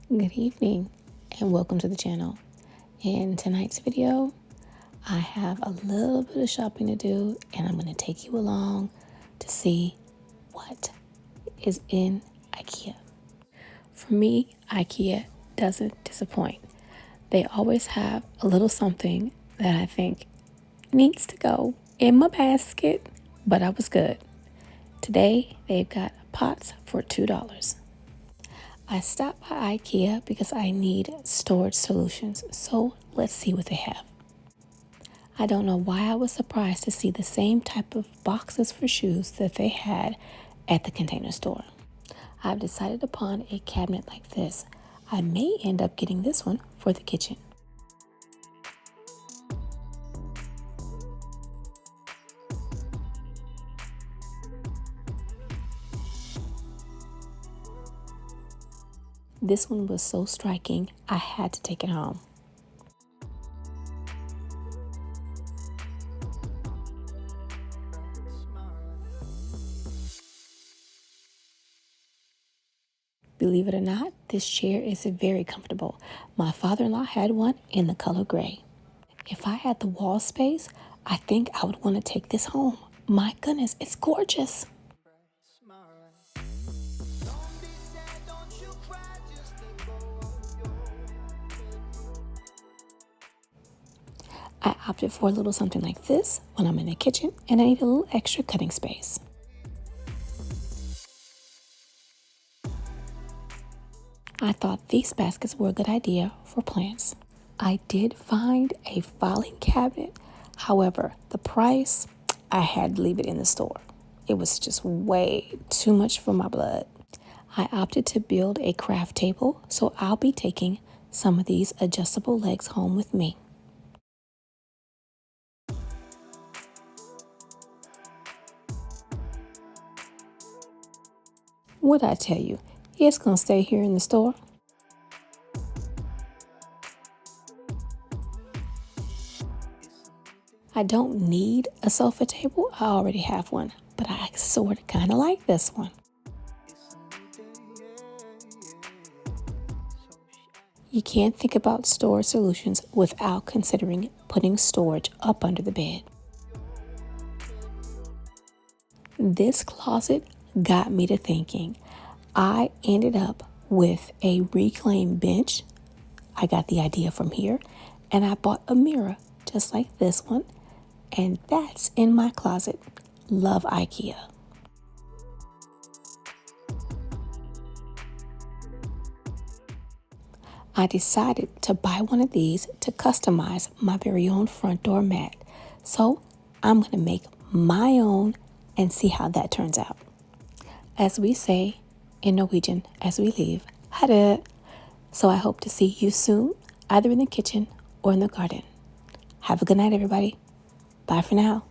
Good evening and welcome to the channel. In tonight's video, I have a little bit of shopping to do and I'm going to take you along to see what is in IKEA. For me, IKEA doesn't disappoint. They always have a little something that I think needs to go in my basket, but I was good. Today, they've got pots for $2. I stopped by IKEA because I need storage solutions, so let's see what they have. I don't know why I was surprised to see the same type of boxes for shoes that they had at the Container Store. I've decided upon a cabinet like this. I may end up getting this one for the kitchen. This one was so striking, I had to take it home. Believe it or not, this chair is very comfortable. My father-in-law had one in the color gray. If I had the wall space, I think I would want to take this home. My goodness, it's gorgeous. I opted for a little something like this when I'm in the kitchen and I need a little extra cutting space. I thought these baskets were a good idea for plants. I did find a filing cabinet. However, the price, I had to leave it in the store. It was just way too much for my blood. I opted to build a craft table, so I'll be taking some of these adjustable legs home with me. What'd I tell you? It's gonna stay here in the store. I don't need a sofa table. I already have one, but I sort of kind of like this one. You can't think about storage solutions without considering putting storage up under the bed. This closet got me to thinking. I ended up with a reclaimed bench. I got the idea from here, and I bought a mirror just like this one, and that's in my closet. Love IKEA. I decided to buy one of these to customize my very own front door mat. So I'm going to make my own and see how that turns out. As we say in Norwegian as we leave, ha det. So I hope to see you soon, either in the kitchen or in the garden. Have a good night, everybody. Bye for now.